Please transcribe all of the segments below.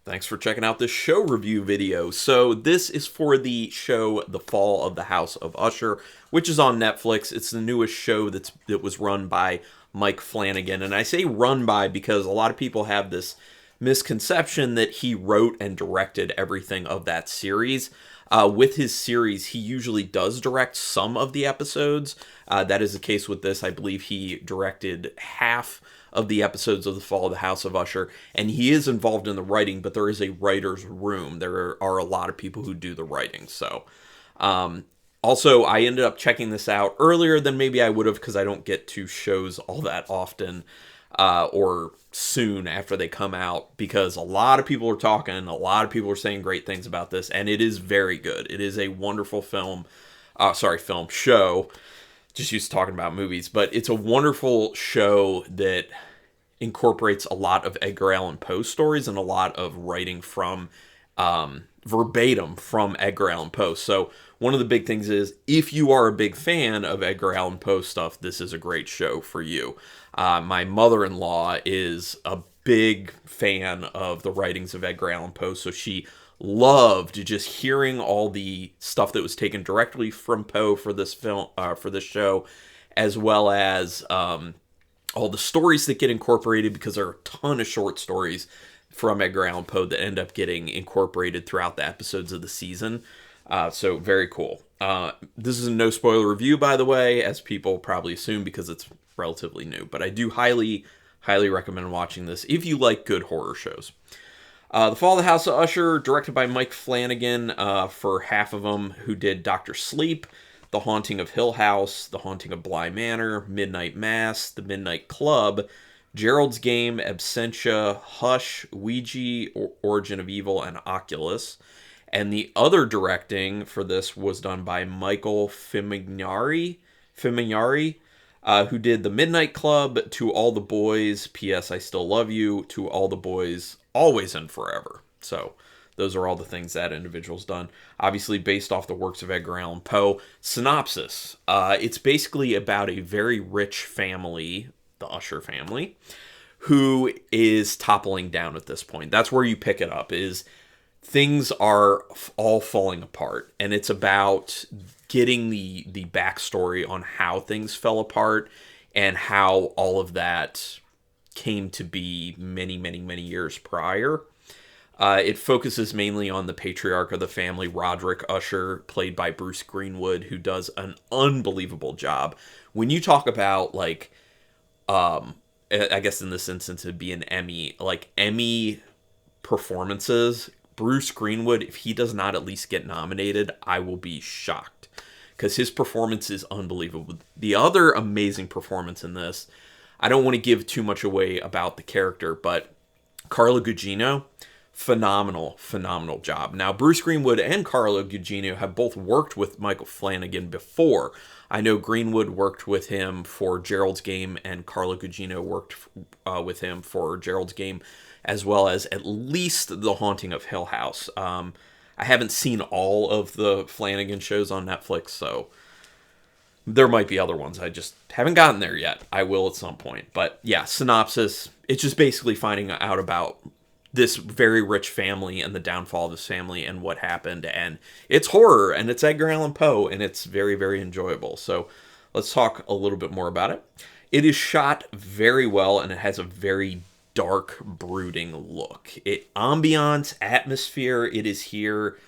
Thanks for checking out this show review video. So this is for the show The Fall of the House of Usher, which is on Netflix. It's the newest show that was run by Mike Flanagan. And I say run by because a lot of people have this misconception that he wrote and directed everything of that series. With his series, he usually does direct some of the episodes. That is the case with this. I believe he directed half of the episodes of The Fall of the House of Usher, and he is involved in the writing, but there is a writer's room. There are a lot of people who do the writing. So, also, I ended up checking this out earlier than maybe I would have because I don't get to shows all that often or soon after they come out, because a lot of people are talking, a lot of people are saying great things about this, and it is very good. It is a wonderful show. Just used to talking about movies, but it's a wonderful show that incorporates a lot of Edgar Allan Poe stories and a lot of writing from verbatim from Edgar Allan Poe. So one of the big things is, if you are a big fan of Edgar Allan Poe stuff, this is a great show for you. My mother-in-law is a big fan of the writings of Edgar Allan Poe, so she loved just hearing all the stuff that was taken directly from Poe for this film, for this show, as well as all the stories that get incorporated, because there are a ton of short stories from Edgar Allan Poe that end up getting incorporated throughout the episodes of the season. So very cool. This is a no spoiler review, by the way, as people probably assume, because it's relatively new. But I do highly recommend watching this if you like good horror shows. The Fall of the House of Usher, directed by Mike Flanagan, for half of them, who did Dr. Sleep, The Haunting of Hill House, The Haunting of Bly Manor, Midnight Mass, The Midnight Club, Gerald's Game, Absentia, Hush, Ouija, Origin of Evil, and Oculus. And the other directing for this was done by Michael Fimognari, who did The Midnight Club, To All the Boys, P.S. I Still Love You, To All the Boys, Always and Forever. So those are all the things that individual's done. Obviously based off the works of Edgar Allan Poe. Synopsis. It's basically about a very rich family, the Usher family, who is toppling down at this point. That's where you pick it up, is things are all falling apart, and it's about getting the backstory on how things fell apart and how all of that came to be many years prior. It focuses mainly on the patriarch of the family, Roderick Usher, played by Bruce Greenwood, who does an unbelievable job. When you talk about, like, I guess in this instance it'd be an Emmy, like Emmy performances, Bruce Greenwood, if he does not at least get nominated, I will be shocked, because his performance is unbelievable. The other amazing performance in this, I don't want to give too much away about the character, but Carla Gugino, phenomenal job. Now, Bruce Greenwood and Carla Gugino have both worked with Michael Flanagan before. I know Greenwood worked with him for Gerald's Game, and Carla Gugino worked with him for Gerald's Game, as well as at least The Haunting of Hill House. I haven't seen all of the Flanagan shows on Netflix, so there might be other ones. I just haven't gotten there yet. I will at some point. But yeah, synopsis. It's just basically finding out about this very rich family and the downfall of this family and what happened. And it's horror, and it's Edgar Allan Poe, and it's very enjoyable. So let's talk a little bit more about it. It is shot very well, and it has a very dark, brooding look. Ambiance, atmosphere, it is here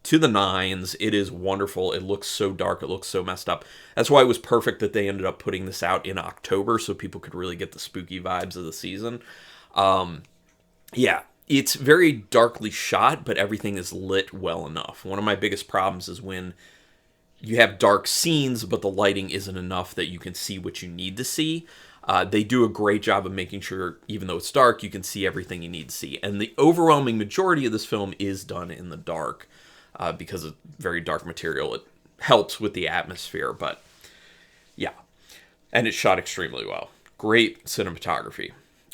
to the nines. It is wonderful. It looks so dark. It looks so messed up. That's why it was perfect that they ended up putting this out in October, so people could really get the spooky vibes of the season. Yeah, it's very darkly shot, but everything is lit well enough. One of my biggest problems is when you have dark scenes, but the lighting isn't enough that you can see what you need to see. They do a great job of making sure, even though it's dark, you can see everything you need to see. And the overwhelming majority of this film is done in the dark, because of very dark material. It helps with the atmosphere, but yeah. And it's shot extremely well. Great cinematography.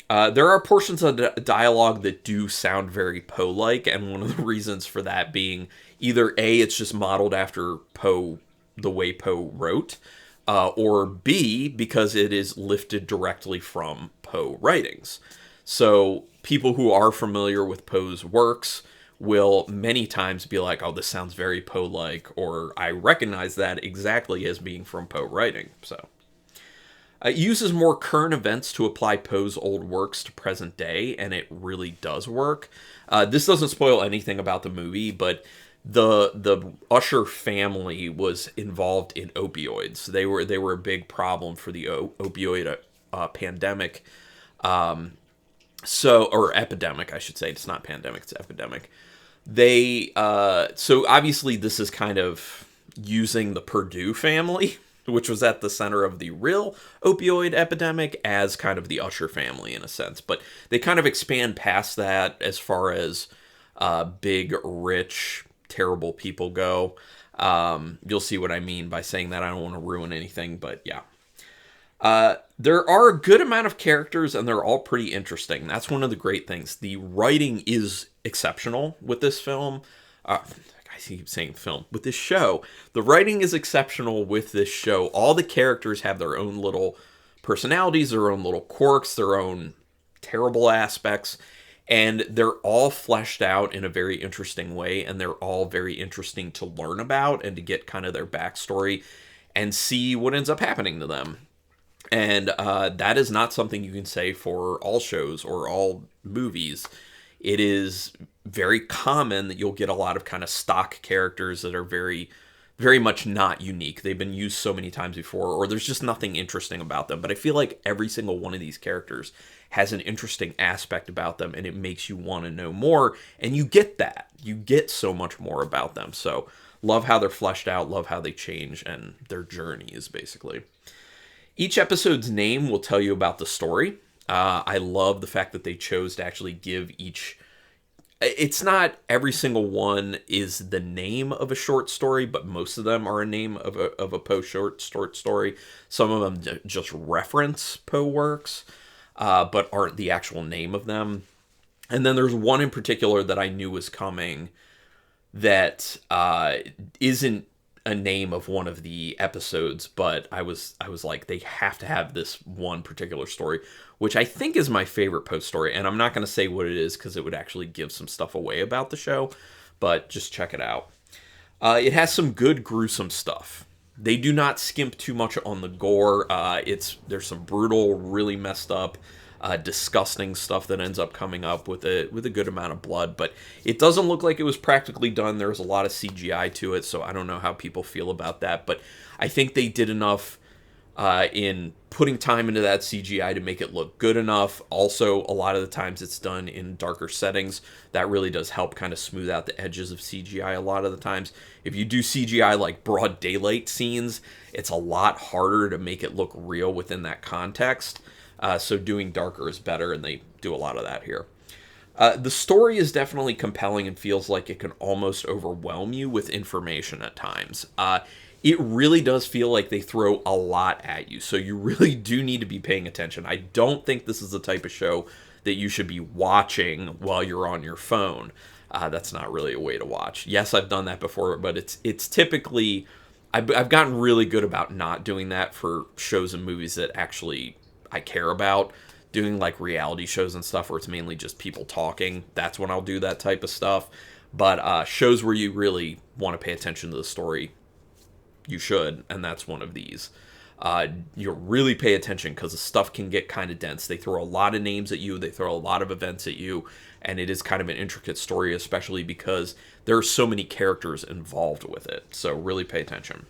There are portions of dialogue that do sound very Poe-like, and one of the reasons for that being either A, it's just modeled after Poe, the way Poe wrote, or B, because it is lifted directly from Poe writings. So people who are familiar with Poe's works will many times be like, oh, this sounds very Poe-like, or I recognize that exactly as being from Poe writing. So it uses more current events to apply Poe's old works to present day, and it really does work. This doesn't spoil anything about the movie, but the Usher family was involved in opioids. They were a big problem for the opioid pandemic. Or epidemic, I should say. It's not pandemic, it's epidemic. So obviously this is kind of using the Purdue family, which was at the center of the real opioid epidemic, as kind of the Usher family in a sense. But they kind of expand past that as far as big, rich, terrible people go. You'll see what I mean by saying that. I don't want to ruin anything, but yeah. There are a good amount of characters, and they're all pretty interesting. That's one of the great things. The writing is exceptional with this film. I keep saying film. With this show, the writing is exceptional with this show. All the characters have their own little personalities, their own little quirks, their own terrible aspects, and they're all fleshed out in a very interesting way, and they're all very interesting to learn about and to get kind of their backstory and see what ends up happening to them. And that is not something you can say for all shows or all movies. It is very common that you'll get a lot of kind of stock characters that are very, very much not unique. They've been used so many times before, or there's just nothing interesting about them. But I feel like every single one of these characters has an interesting aspect about them, and it makes you want to know more. And you get that. You get so much more about them. So love how they're fleshed out, love how they change, and their journeys, basically. Each episode's name will tell you about the story. I love the fact that they chose to actually give each... It's not every single one is the name of a short story, but most of them are a name of a Poe short story. Some of them just reference Poe works, but aren't the actual name of them. And then there's one in particular that I knew was coming that isn't a name of one of the episodes, but I was like, they have to have this one particular story, which I think is my favorite Poe story. And I'm not going to say what it is because it would actually give some stuff away about the show, but just check it out. It has some good gruesome stuff. They do not skimp too much on the gore. There's some brutal, really messed up, disgusting stuff that ends up coming up with a good amount of blood, but it doesn't look like it was practically done. There's a lot of CGI to it, so I don't know how people feel about that, but I think they did enough in putting time into that CGI to make it look good enough. Also, a lot of the times it's done in darker settings. That really does help kind of smooth out the edges of CGI a lot of the times. If you do CGI like broad daylight scenes, it's a lot harder to make it look real within that context. So doing darker is better, and they do a lot of that here. The story is definitely compelling and feels like it can almost overwhelm you with information at times. It really does feel like they throw a lot at you, so you really do need to be paying attention. I don't think this is the type of show that you should be watching while you're on your phone. That's not really a way to watch. Yes, I've done that before, but it's typically... I've gotten really good about not doing that for shows and movies that actually I care about. Doing like reality shows and stuff where it's mainly just people talking, that's when I'll do that type of stuff. But shows where you really want to pay attention to the story, you should, and that's one of these. You really pay attention because the stuff can get kind of dense. They throw a lot of names at you, they throw a lot of events at you, and it is kind of an intricate story, especially because there are so many characters involved with it. So really pay attention.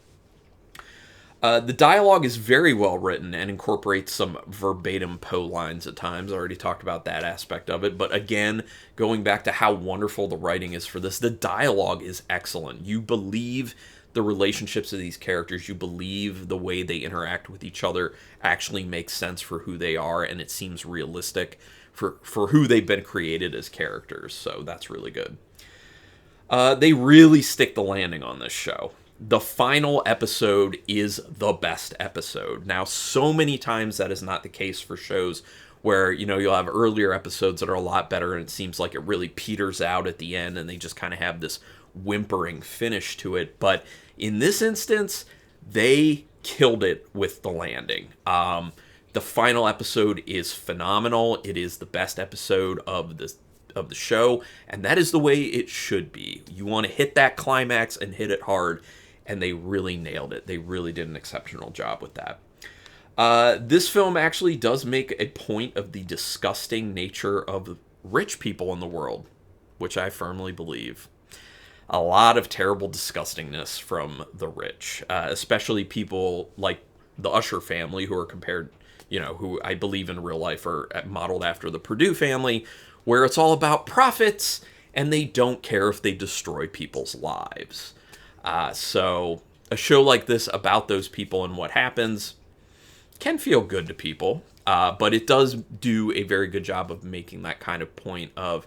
The dialogue is very well written and incorporates some verbatim Poe lines at times. I already talked about that aspect of it. But again, going back to how wonderful the writing is for this, the dialogue is excellent. You believe the relationships of these characters. You believe the way they interact with each other actually makes sense for who they are, and it seems realistic for who they've been created as characters. So that's really good. They really stick the landing on this show. The final episode is the best episode. Now, so many times that is not the case for shows where, you know, you'll have earlier episodes that are a lot better and it seems like it really peters out at the end and they just kind of have this whimpering finish to it. But in this instance, they killed it with the landing. The final episode is phenomenal. It is the best episode of the show, and that is the way it should be. You want to hit that climax and hit it hard, and they really nailed it. They really did an exceptional job with that. This film actually does make a point of the disgusting nature of rich people in the world, which I firmly believe. A lot of terrible disgustingness from the rich, especially people like the Usher family, who are compared, who I believe in real life are modeled after the Purdue family, where it's all about profits and they don't care if they destroy people's lives. So a show like this about those people and what happens can feel good to people, but it does do a very good job of making that kind of point of,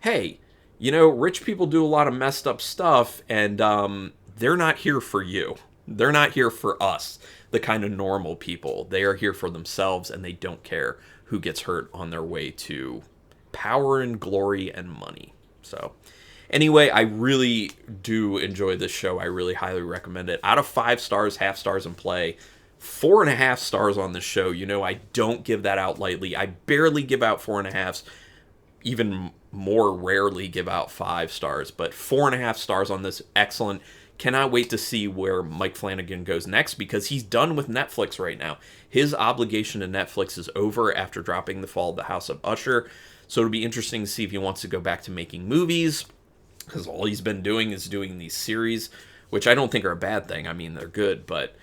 hey, rich people do a lot of messed up stuff, and they're not here for you. They're not here for us, the kind of normal people. They are here for themselves, and they don't care who gets hurt on their way to power and glory and money. So anyway, I really do enjoy this show. I really highly recommend it. Out of 5 stars, half stars in play, 4.5 stars on this show. I don't give that out lightly. I barely give out 4.5s, even more rarely give out 5 stars, but 4.5 stars on this. Excellent. Cannot wait to see where Mike Flanagan goes next, because he's done with Netflix right now. His obligation to Netflix is over after dropping The Fall of the House of Usher. So it'll be interesting to see if he wants to go back to making movies, because all he's been doing is doing these series, which I don't think are a bad thing. I mean, they're good, but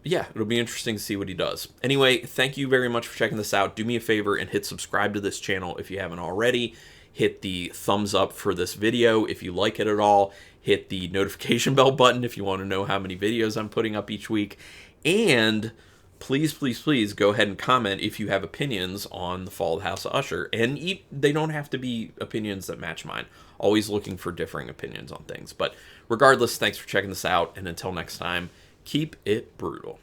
yeah, it'll be interesting to see what he does. Anyway, thank you very much for checking this out. Do me a favor and hit subscribe to this channel if you haven't already. Hit the thumbs up for this video if you like it at all. Hit the notification bell button if you want to know how many videos I'm putting up each week. And please, please, please go ahead and comment if you have opinions on The Fall of the House of Usher. And they don't have to be opinions that match mine. Always looking for differing opinions on things. But regardless, thanks for checking this out. And until next time, keep it brutal.